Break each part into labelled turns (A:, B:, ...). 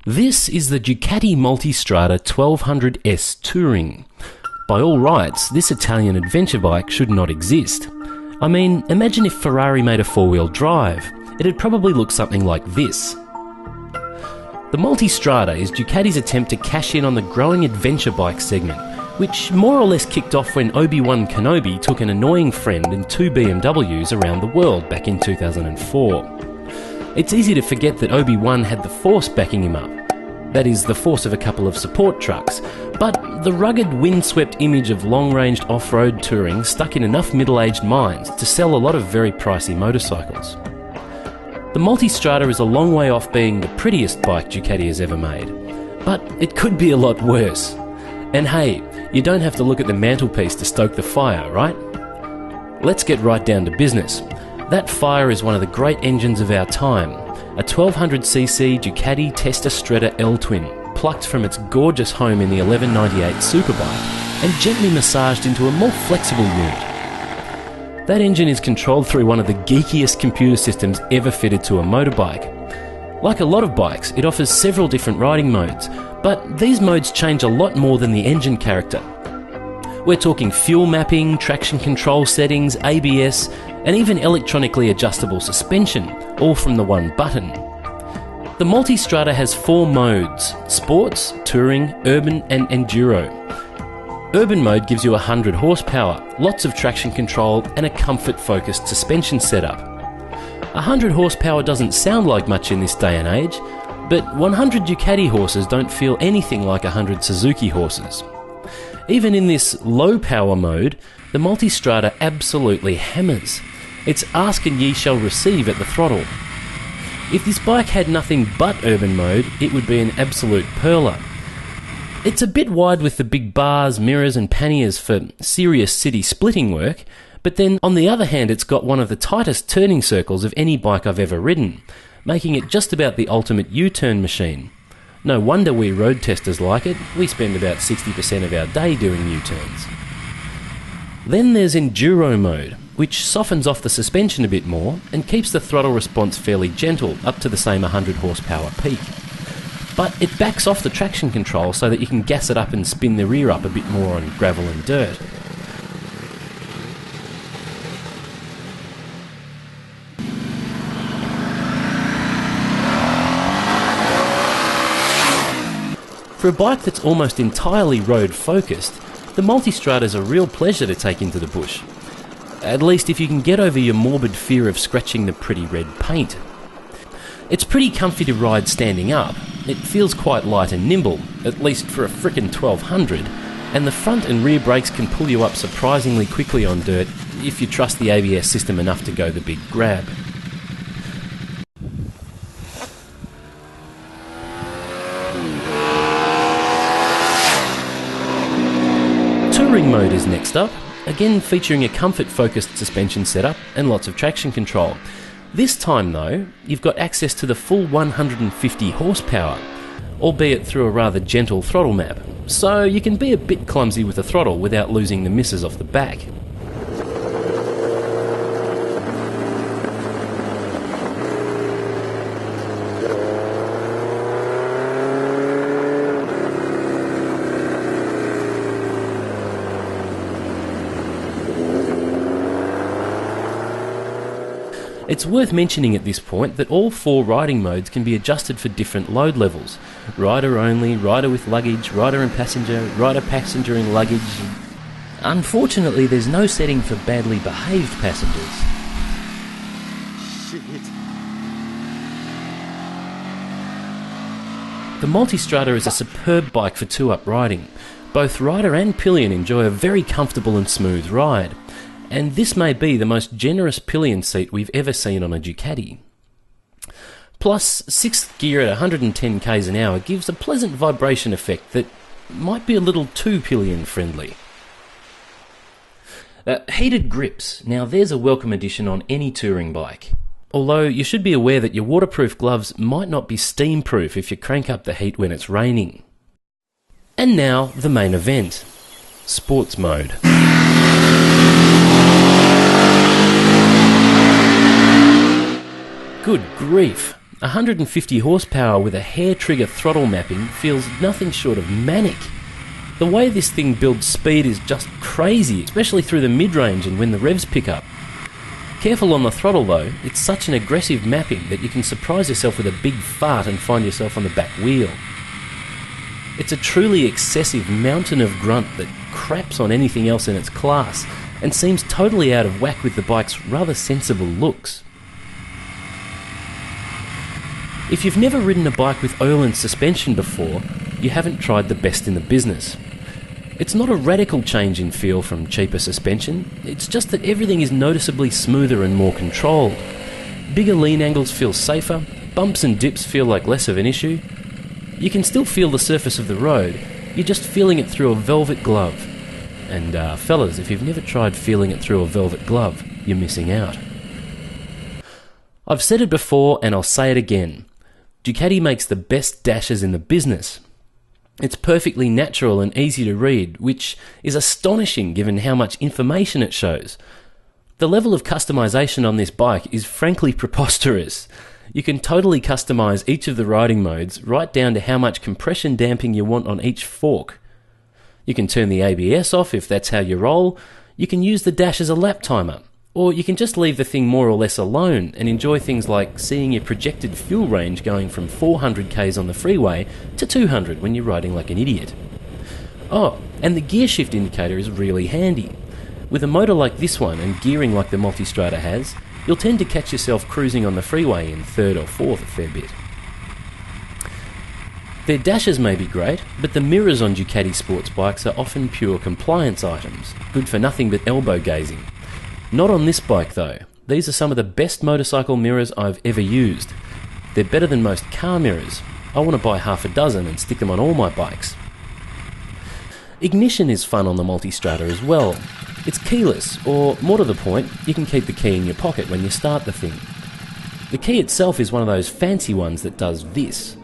A: This is the Ducati Multistrada 1200S Touring. By all rights, this Italian adventure bike should not exist. I mean, imagine if Ferrari made a four-wheel drive. It'd probably look something like this. The Multistrada is Ducati's attempt to cash in on the growing adventure bike segment, which more or less kicked off when Obi-Wan Kenobi took an annoying friend and two BMWs around the world back in 2004. It's easy to forget that Obi-Wan had the Force backing him up. That is, the force of a couple of support trucks. But the rugged, windswept image of long-ranged off-road touring stuck in enough middle-aged minds to sell a lot of very pricey motorcycles. The Multistrada is a long way off being the prettiest bike Ducati has ever made. But it could be a lot worse. And hey, you don't have to look at the mantelpiece to stoke the fire, right? Let's get right down to business. That fire is one of the great engines of our time, a 1200cc Ducati Testastretta L-Twin, plucked from its gorgeous home in the 1198 Superbike and gently massaged into a more flexible unit. That engine is controlled through one of the geekiest computer systems ever fitted to a motorbike. Like a lot of bikes, it offers several different riding modes, but these modes change a lot more than the engine character. We're talking fuel mapping, traction control settings, ABS, and even electronically adjustable suspension, all from the one button. The Multistrada has four modes: Sports, Touring, Urban and Enduro. Urban mode gives you 100 horsepower, lots of traction control and a comfort-focused suspension setup. 100 horsepower doesn't sound like much in this day and age, but 100 Ducati horses don't feel anything like 100 Suzuki horses. Even in this low-power mode, the Multistrada absolutely hammers. It's ask and ye shall receive at the throttle. If this bike had nothing but urban mode, it would be an absolute perler. It's a bit wide with the big bars, mirrors and panniers for serious city splitting work, but then on the other hand it's got one of the tightest turning circles of any bike I've ever ridden, making it just about the ultimate U-turn machine. No wonder we road testers like it. We spend about 60% of our day doing U-turns. Then there's Enduro mode, which softens off the suspension a bit more and keeps the throttle response fairly gentle up to the same 100 horsepower peak. But it backs off the traction control so that you can gas it up and spin the rear up a bit more on gravel and dirt. For a bike that's almost entirely road-focused, the Multistrada is a real pleasure to take into the bush. At least if you can get over your morbid fear of scratching the pretty red paint. It's pretty comfy to ride standing up. It feels quite light and nimble, at least for a frickin' 1200, and the front and rear brakes can pull you up surprisingly quickly on dirt if you trust the ABS system enough to go the big grab. Touring mode is next up, again featuring a comfort-focused suspension setup and lots of traction control. This time though, you've got access to the full 150 horsepower, albeit through a rather gentle throttle map, so you can be a bit clumsy with the throttle without losing the misses off the back. It's worth mentioning at this point that all four riding modes can be adjusted for different load levels. Rider only, rider with luggage, rider and passenger, rider passenger and luggage. Unfortunately, there's no setting for badly behaved passengers. Shit. The Multistrada is a superb bike for two-up riding. Both rider and pillion enjoy a very comfortable and smooth ride. And this may be the most generous pillion seat we've ever seen on a Ducati. Plus, sixth gear at 110 km an hour gives a pleasant vibration effect that might be a little too pillion friendly. Heated grips. Now there's a welcome addition on any touring bike. Although you should be aware that your waterproof gloves might not be steam-proof if you crank up the heat when it's raining. And now, the main event. Sports mode. Good grief. 150 horsepower with a hair trigger throttle mapping feels nothing short of manic. The way this thing builds speed is just crazy, especially through the mid-range and when the revs pick up. Careful on the throttle though, it's such an aggressive mapping that you can surprise yourself with a big fart and find yourself on the back wheel. It's a truly excessive mountain of grunt that craps on anything else in its class and seems totally out of whack with the bike's rather sensible looks. If you've never ridden a bike with Öhlins suspension before, you haven't tried the best in the business. It's not a radical change in feel from cheaper suspension, it's just that everything is noticeably smoother and more controlled. Bigger lean angles feel safer, bumps and dips feel like less of an issue. You can still feel the surface of the road, you're just feeling it through a velvet glove. And fellas, if you've never tried feeling it through a velvet glove, you're missing out. I've said it before and I'll say it again. Ducati makes the best dashes in the business. It's perfectly natural and easy to read, which is astonishing given how much information it shows. The level of customization on this bike is frankly preposterous. You can totally customize each of the riding modes right down to how much compression damping you want on each fork. You can turn the ABS off if that's how you roll, you can use the dash as a lap timer, or you can just leave the thing more or less alone and enjoy things like seeing your projected fuel range going from 400 k's on the freeway to 200 when you're riding like an idiot. Oh, and the gear shift indicator is really handy. With a motor like this one and gearing like the Multistrada has, you'll tend to catch yourself cruising on the freeway in third or fourth a fair bit. Their dashes may be great, but the mirrors on Ducati sports bikes are often pure compliance items, good for nothing but elbow gazing. Not on this bike though. These are some of the best motorcycle mirrors I've ever used. They're better than most car mirrors. I want to buy half a dozen and stick them on all my bikes. Ignition is fun on the Multistrada as well. It's keyless, or more to the point, you can keep the key in your pocket when you start the thing. The key itself is one of those fancy ones that does this,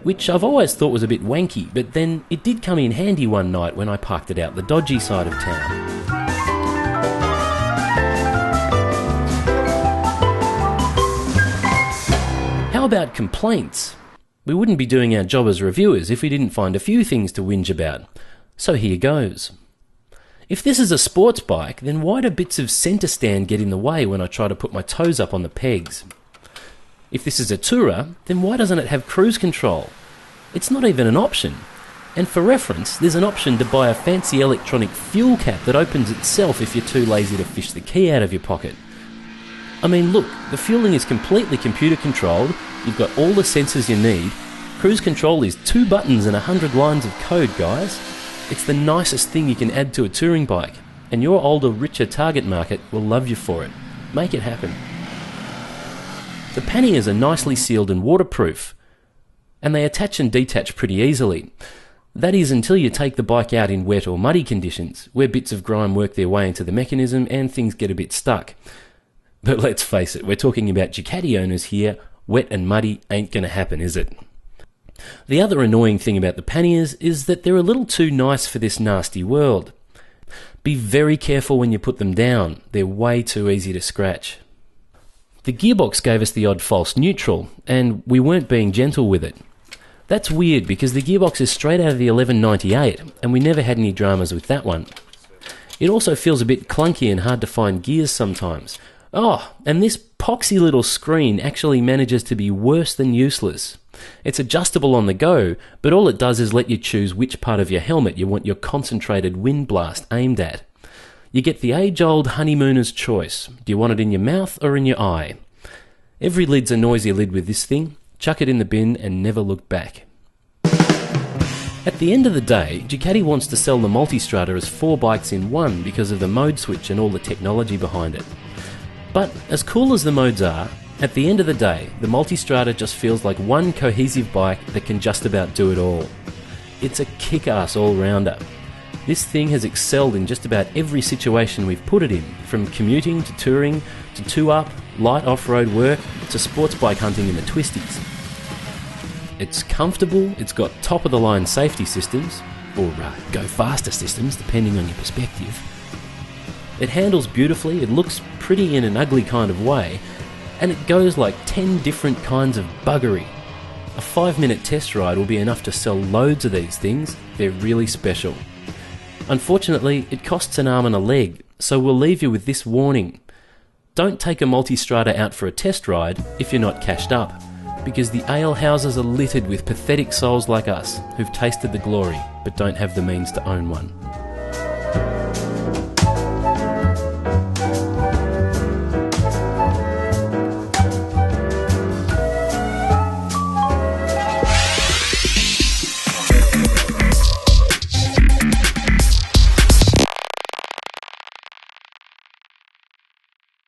A: which I've always thought was a bit wanky, but then it did come in handy one night when I parked it out the dodgy side of town. How about complaints? We wouldn't be doing our job as reviewers if we didn't find a few things to whinge about. So here goes. If this is a sports bike, then why do bits of centre stand get in the way when I try to put my toes up on the pegs? If this is a tourer, then why doesn't it have cruise control? It's not even an option. And for reference, there's an option to buy a fancy electronic fuel cap that opens itself if you're too lazy to fish the key out of your pocket. I mean, look, the fueling is completely computer controlled, you've got all the sensors you need, cruise control is 2 buttons and 100 lines of code, guys. It's the nicest thing you can add to a touring bike, and your older, richer target market will love you for it. Make it happen. The panniers are nicely sealed and waterproof, and they attach and detach pretty easily. That is until you take the bike out in wet or muddy conditions, where bits of grime work their way into the mechanism and things get a bit stuck. But let's face it, we're talking about Ducati owners here. Wet and muddy ain't gonna happen, is it? The other annoying thing about the panniers is that they're a little too nice for this nasty world. Be very careful when you put them down, they're way too easy to scratch. The gearbox gave us the odd false neutral, and we weren't being gentle with it. That's weird because the gearbox is straight out of the 1198, and we never had any dramas with that one. It also feels a bit clunky and hard to find gears sometimes. Oh, and this poxy little screen actually manages to be worse than useless. It's adjustable on the go, but all it does is let you choose which part of your helmet you want your concentrated wind blast aimed at. You get the age-old honeymooner's choice. Do you want it in your mouth or in your eye? Every lid's a noisy lid with this thing. Chuck it in the bin and never look back. At the end of the day, Ducati wants to sell the Multistrada as 4 bikes in one because of the mode switch and all the technology behind it. But as cool as the modes are, at the end of the day, the Multistrada just feels like one cohesive bike that can just about do it all. It's a kick-ass all-rounder. This thing has excelled in just about every situation we've put it in, from commuting to touring to 2-up, light off-road work to sports bike hunting in the twisties. It's comfortable, it's got top-of-the-line safety systems, or go-faster systems depending on your perspective. It handles beautifully, it looks pretty in an ugly kind of way, and it goes like 10 different kinds of buggery. A 5-minute test ride will be enough to sell loads of these things. They're really special. Unfortunately, it costs an arm and a leg, so we'll leave you with this warning. Don't take a Multistrada out for a test ride if you're not cashed up, because the ale houses are littered with pathetic souls like us who've tasted the glory but don't have the means to own one.